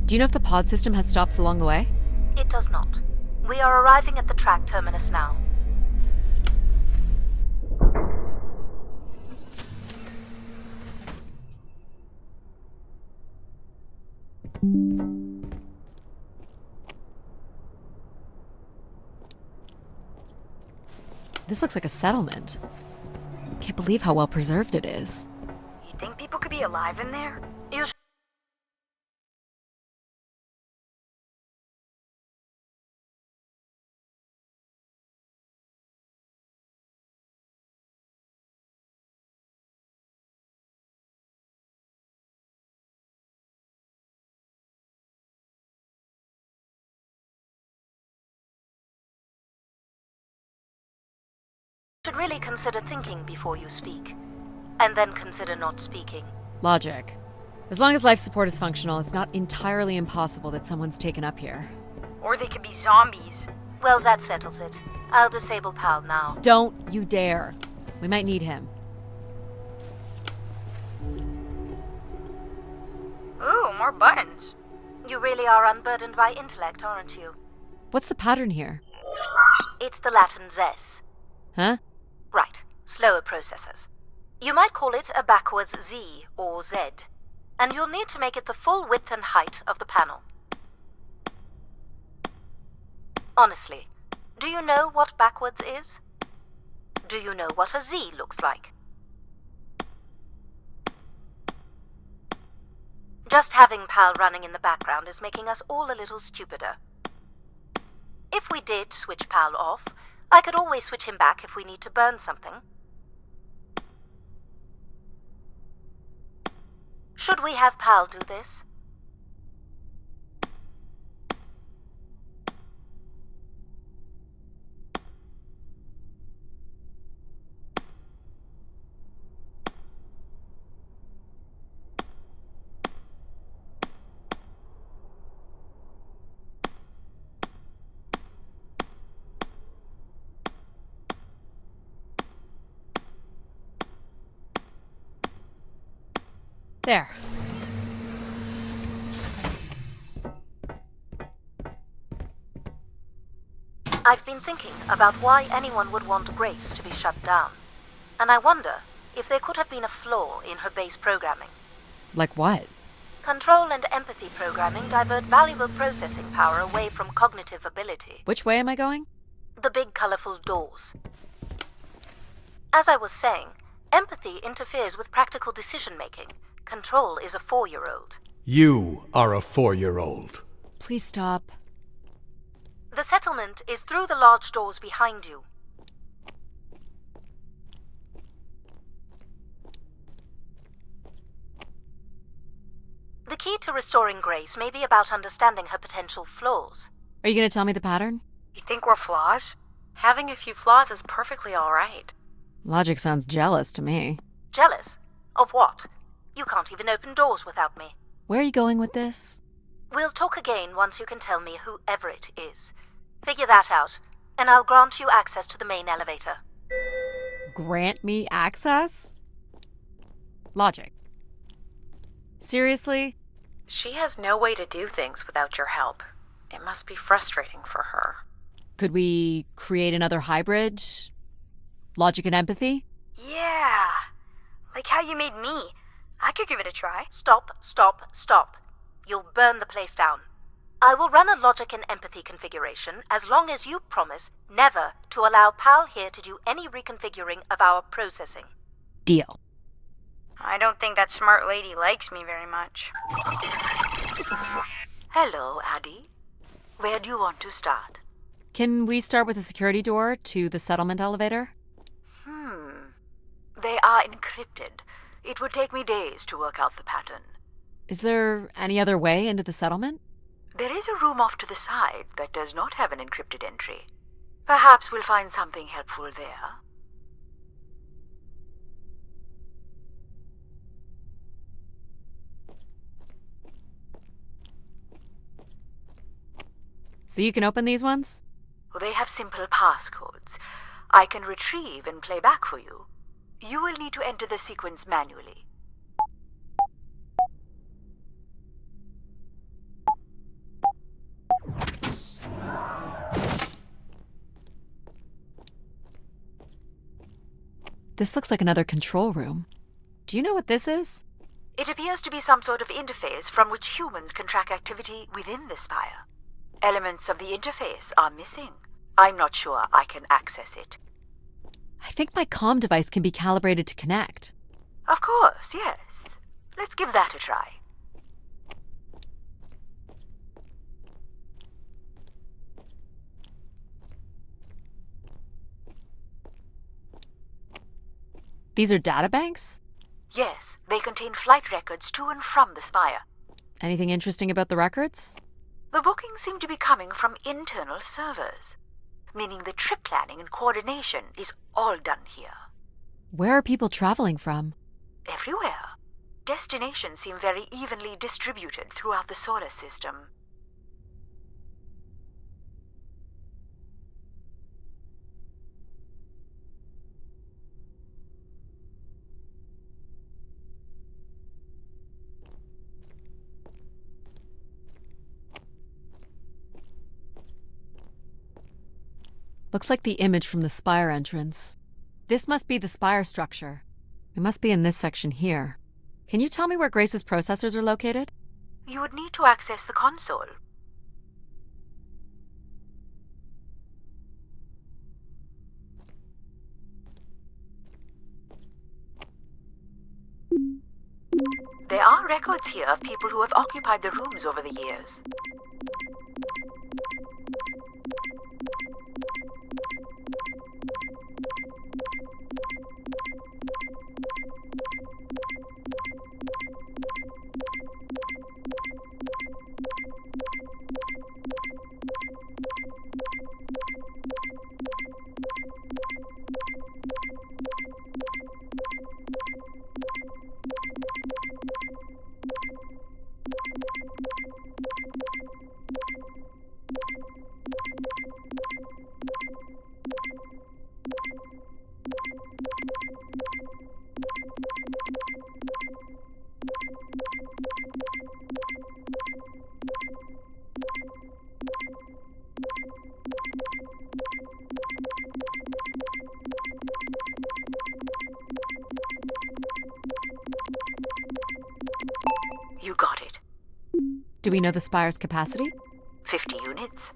Do you know if the pod system has stops along the way? It does not. We are arriving at the track terminus now. This looks like a settlement. Can't believe how well preserved it is. You think people could be alive in there? You should really consider thinking before you speak. And then consider not speaking. Logic. As long as life support is functional, it's not entirely impossible that someone's taken up here. Or they could be zombies. Well, that settles it. I'll disable PAL now. Don't you dare. We might need him. Ooh, more buttons. You really are unburdened by intellect, aren't you? What's the pattern here? It's the Latin zes. Huh? Right, slower processors. You might call it a backwards Z or Z, and you'll need to make it the full width and height of the panel. Honestly, do you know what backwards is? Do you know what a Z looks like? Just having PAL running in the background is making us all a little stupider. If we did switch PAL off, I could always switch him back if we need to burn something. Should we have PAL do this? There. I've been thinking about why anyone would want Grace to be shut down. And I wonder if there could have been a flaw in her base programming. Like what? Control and empathy programming divert valuable processing power away from cognitive ability. Which way am I going? The big colorful doors. As I was saying, empathy interferes with practical decision-making. Control is a 4-year-old. You are a 4-year-old. Please stop. The settlement is through the large doors behind you. The key to restoring Grace may be about understanding her potential flaws. Are you going to tell me the pattern? You think we're flaws? Having a few flaws is perfectly all right. Logic sounds jealous to me. Jealous? Of what? You can't even open doors without me. Where are you going with this? We'll talk again once you can tell me whoever it is. Figure that out, and I'll grant you access to the main elevator. Grant me access? Logic. Seriously? She has no way to do things without your help. It must be frustrating for her. Could we create another hybrid? Logic and empathy? Yeah. Like how you made me. I could give it a try. Stop, stop, stop. You'll burn the place down. I will run a logic and empathy configuration as long as you promise never to allow PAL here to do any reconfiguring of our processing. Deal. I don't think that smart lady likes me very much. Hello, Addie. Where do you want to start? Can we start with the security door to the settlement elevator? They are encrypted. It would take me days to work out the pattern. Is there any other way into the settlement? There is a room off to the side that does not have an encrypted entry. Perhaps we'll find something helpful there. So you can open these ones? They have simple passcodes. I can retrieve and play back for you. You will need to enter the sequence manually. This looks like another control room. Do you know what this is? It appears to be some sort of interface from which humans can track activity within the spire. Elements of the interface are missing. I'm not sure I can access it. I think my comm device can be calibrated to connect. Of course, yes. Let's give that a try. These are databanks? Yes, they contain flight records to and from the spire. Anything interesting about the records? The bookings seem to be coming from internal servers, meaning the trip planning and coordination is all done here. Where are people traveling from? Everywhere. Destinations seem very evenly distributed throughout the solar system. Looks like the image from the spire entrance. This must be the spire structure. It must be in this section here. Can you tell me where Grace's processors are located? You would need to access the console. There are records here of people who have occupied the rooms over the years. You got it. Do we know the spire's capacity? 50 units.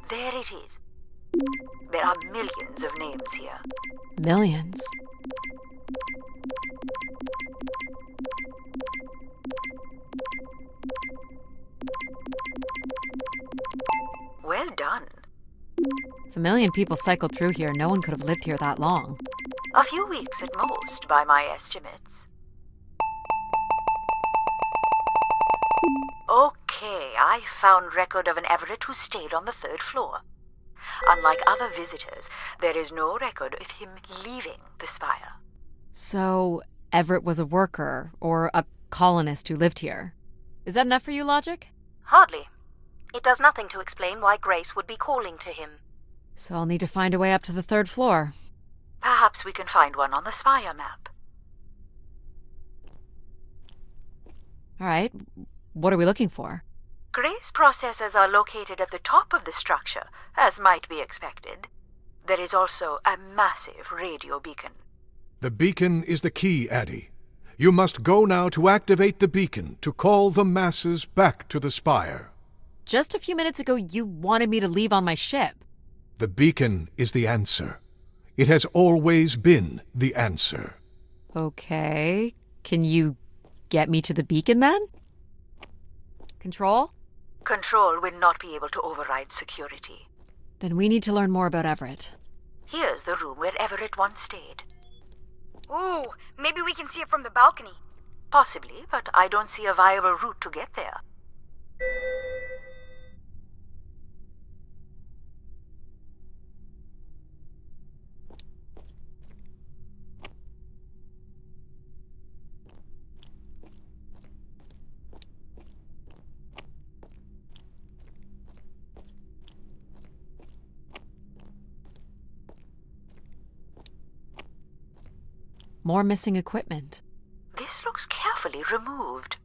There it is. There are millions of names here. Millions. Well done. If a million people cycled through here, no one could have lived here that long. A few weeks at most, by my estimates. Okay, I found record of an Everett who stayed on the 3rd floor. Unlike other visitors, there is no record of him leaving the spire. So, Everett was a worker, or a colonist who lived here. Is that enough for you, Logic? Hardly. It does nothing to explain why Grace would be calling to him. So I'll need to find a way up to the 3rd floor. Perhaps we can find one on the spire map. All right, what are we looking for? Grace processors are located at the top of the structure, as might be expected. There is also a massive radio beacon. The beacon is the key, Addie. You must go now to activate the beacon to call the masses back to the spire. Just a few minutes ago, you wanted me to leave on my ship. The beacon is the answer. It has always been the answer. Okay, can you get me to the beacon then? Control? Control will not be able to override security. Then we need to learn more about Everett. Here's the room where Everett once stayed. Ooh, maybe we can see it from the balcony. Possibly, but I don't see a viable route to get there. More missing equipment. This looks carefully removed.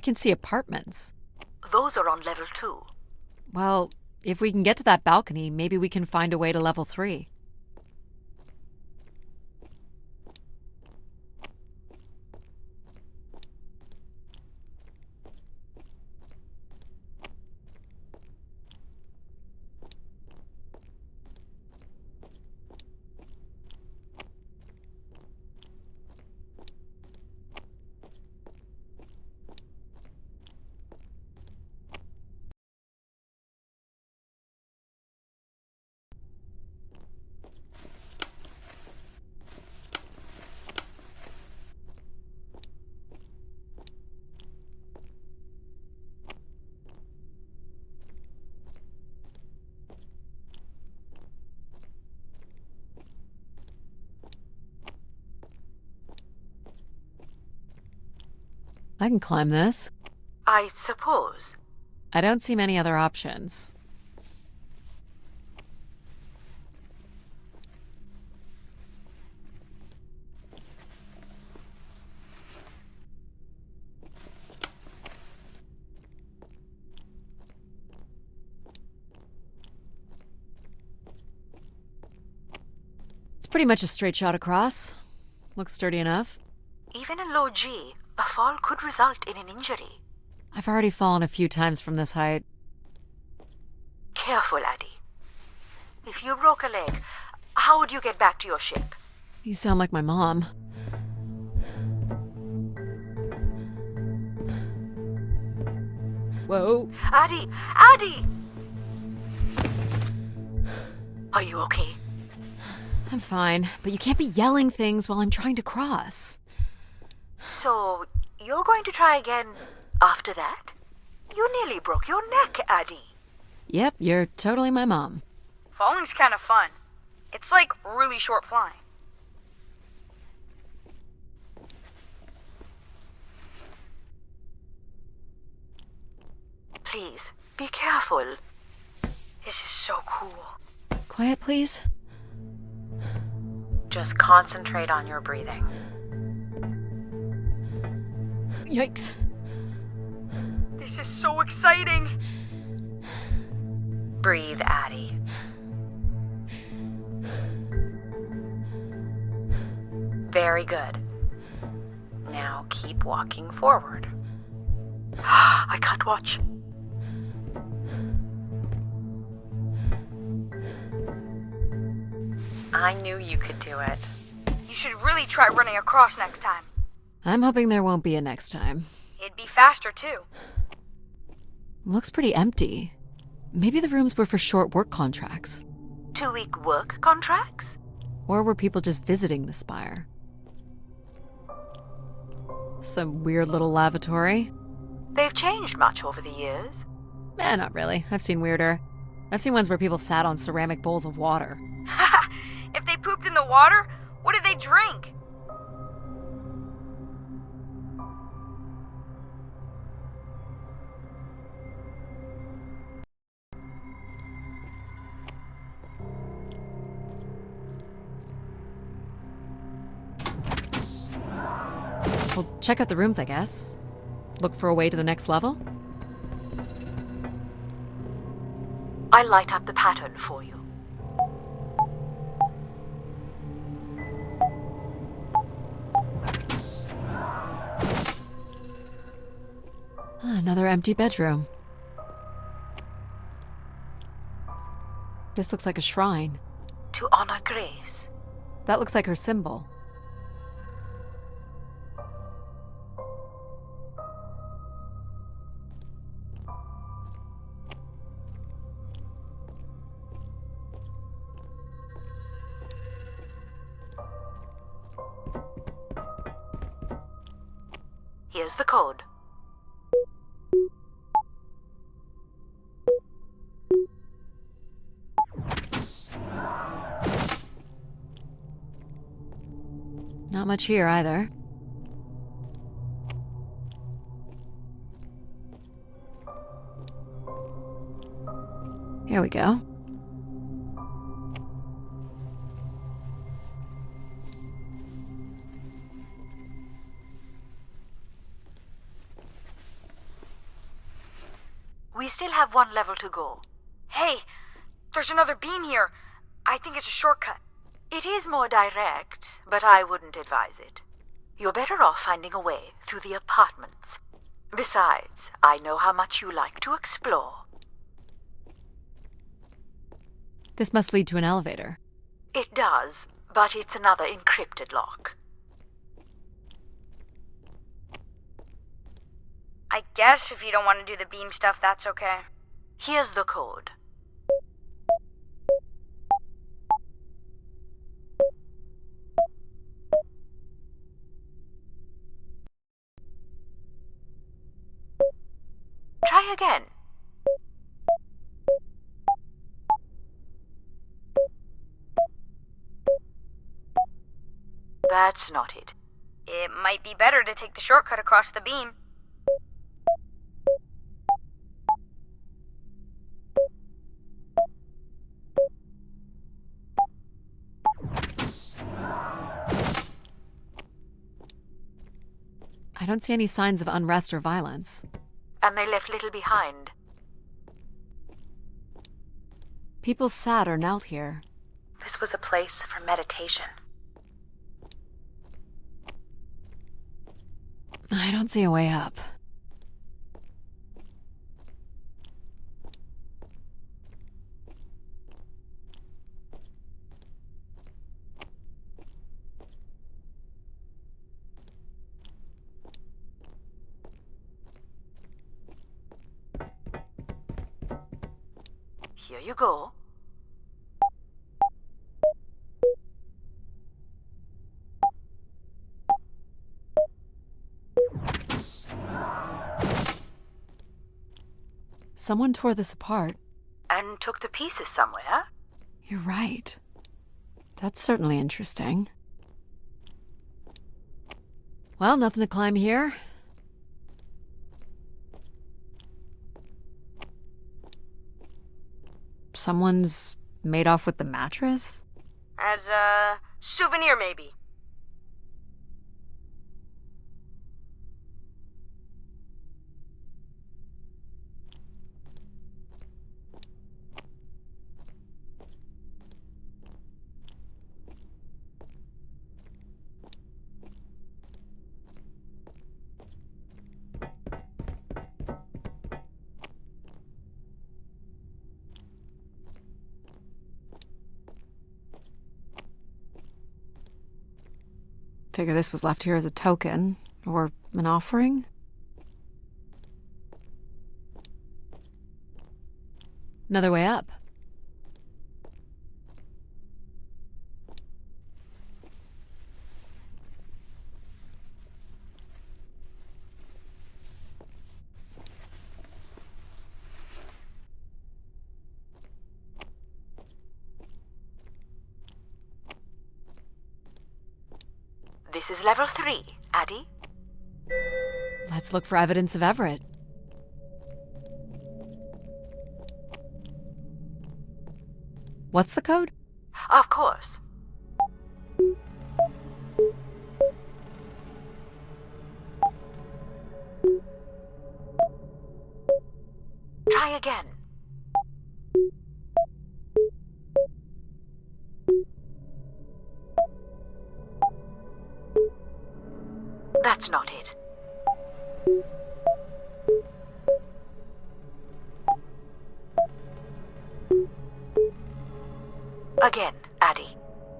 can see apartments. Those are on level 2. Well, if we can get to that balcony, maybe we can find a way to level 3. I can climb this. I suppose. I don't see many other options. It's pretty much a straight shot across. Looks sturdy enough. Even in low G, a fall could result in an injury. I've already fallen a few times from this height. Careful, Addie. If you broke a leg, how would you get back to your ship? You sound like my mom. Whoa. Addie! Addie! Are you okay? I'm fine, but you can't be yelling things while I'm trying to cross. So, you're going to try again after that? You nearly broke your neck, Addie. Yep, you're totally my mom. Falling's kind of fun. It's like really short flying. Please, be careful. This is so cool. Quiet, please. Just concentrate on your breathing. Yikes. This is so exciting. Breathe, Addie. Very good. Now keep walking forward. I can't watch. I knew you could do it. You should really try running across next time. I'm hoping there won't be a next time. It'd be faster too. Looks pretty empty. Maybe the rooms were for short work contracts. 2-week work contracts? Or were people just visiting the spire? Some weird little lavatory. They've changed much over the years. Not really. I've seen weirder. I've seen ones where people sat on ceramic bowls of water. If they pooped in the water, what did they drink? Well, check out the rooms, I guess. Look for a way to the next level? I'll light up the pattern for you. Another empty bedroom. This looks like a shrine. To honor Grace. That looks like her symbol. Here's the code. Not much here either. Here we go. We still have one level to go. Hey, there's another beam here. I think it's a shortcut. It is more direct, but I wouldn't advise it. You're better off finding a way through the apartments. Besides, I know how much you like to explore. This must lead to an elevator. It does, but it's another encrypted lock. I guess if you don't want to do the beam stuff, that's okay. Here's the code. Try again. That's not it. It might be better to take the shortcut across the beam. I don't see any signs of unrest or violence. And they left little behind. People sat or knelt here. This was a place for meditation. I don't see a way up. Here you go. Someone tore this apart. And took the pieces somewhere. You're right. That's certainly interesting. Well, nothing to climb here. Someone's made off with the mattress? As a souvenir, maybe. Figure this was left here as a token, or an offering. Another way up. This is level 3, Addie. Let's look for evidence of Everett. What's the code? Of course. Try again. That's not it. Again, Addie.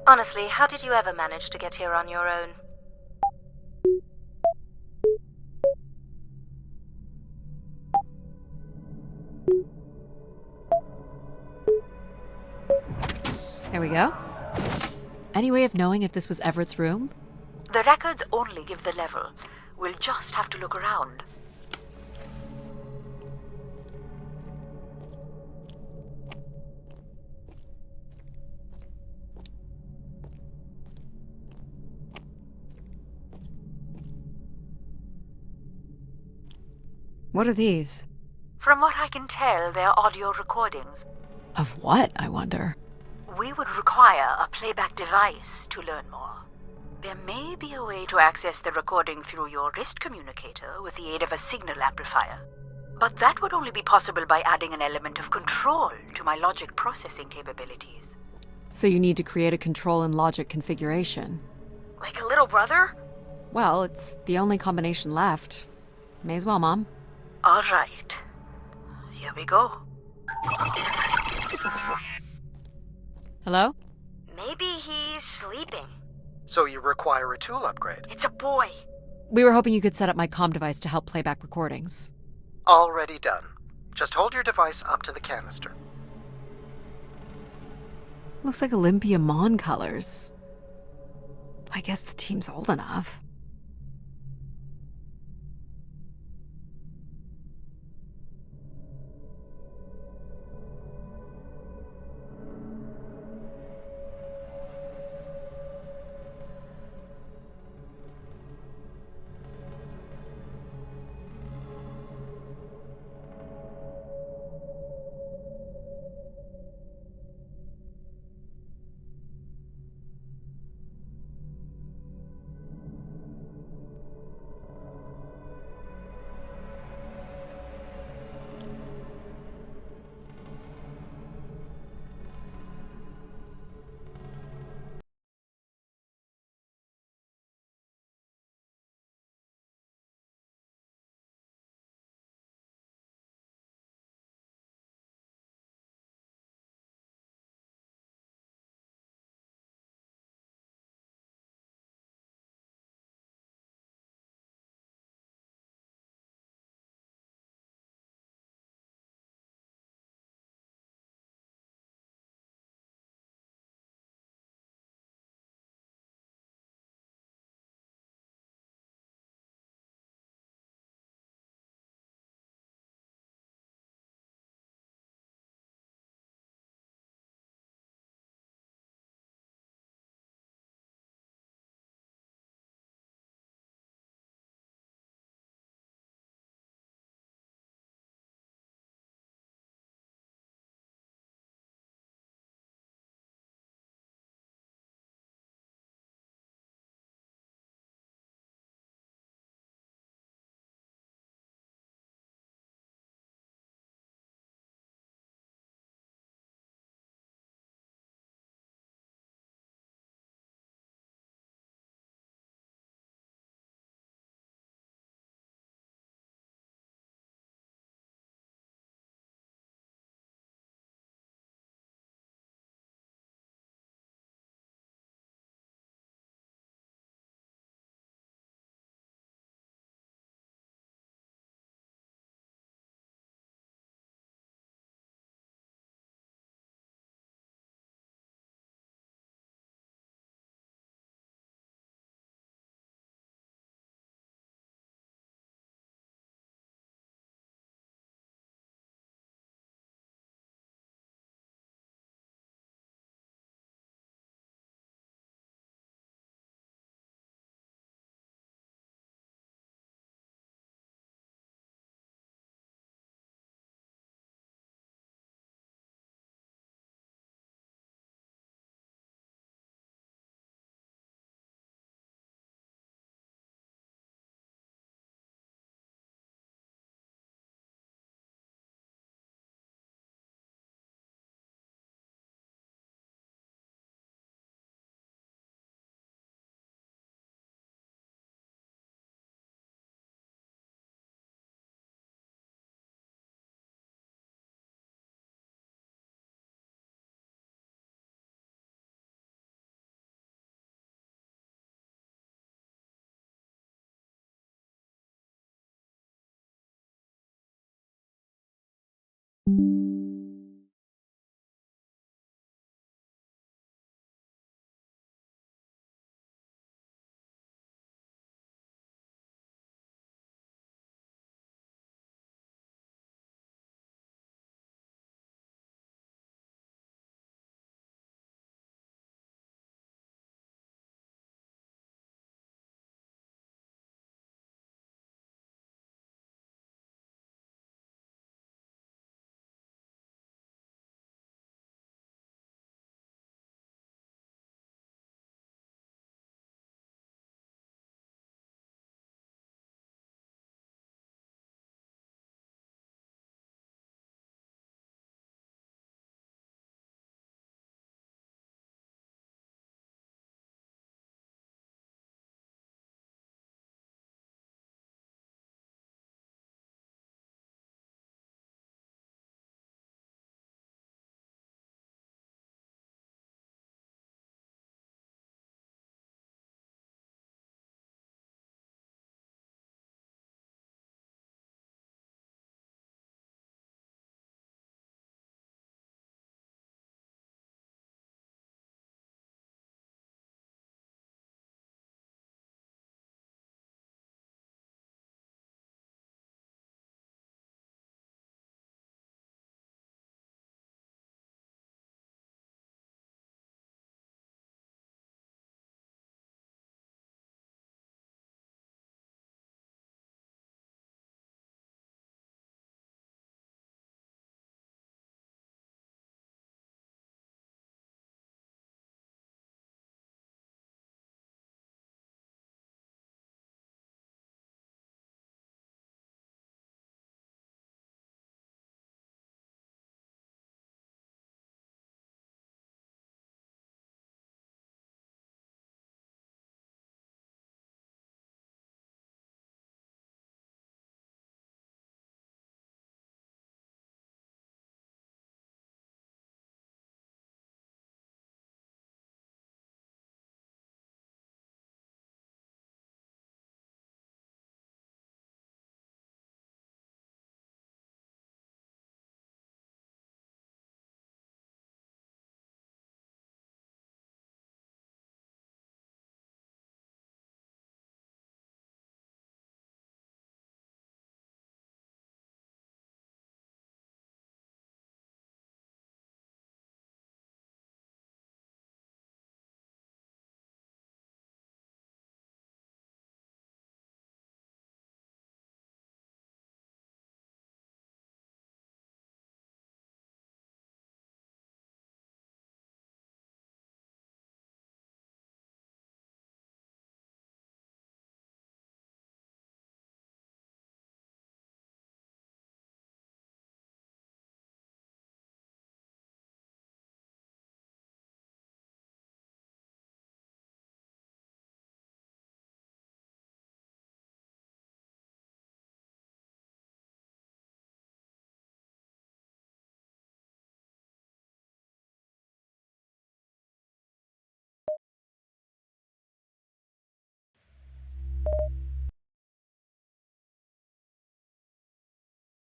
Honestly, how did you ever manage to get here on your own? There we go. Any way of knowing if this was Everett's room? The records only give the level. We'll just have to look around. What are these? From what I can tell, they're audio recordings. Of what, I wonder? We would require a playback device to learn more. There may be a way to access the recording through your wrist communicator with the aid of a signal amplifier. But that would only be possible by adding an element of control to my logic processing capabilities. So you need to create a control and logic configuration. Like a little brother? Well, it's the only combination left. May as well, Mom. All right. Here we go. Hello? Maybe he's sleeping. So you require a tool upgrade. It's a boy. We were hoping you could set up my comm device to help play back recordings. Already done. Just hold your device up to the canister. Looks like Olympia Mon colors. I guess the team's old enough.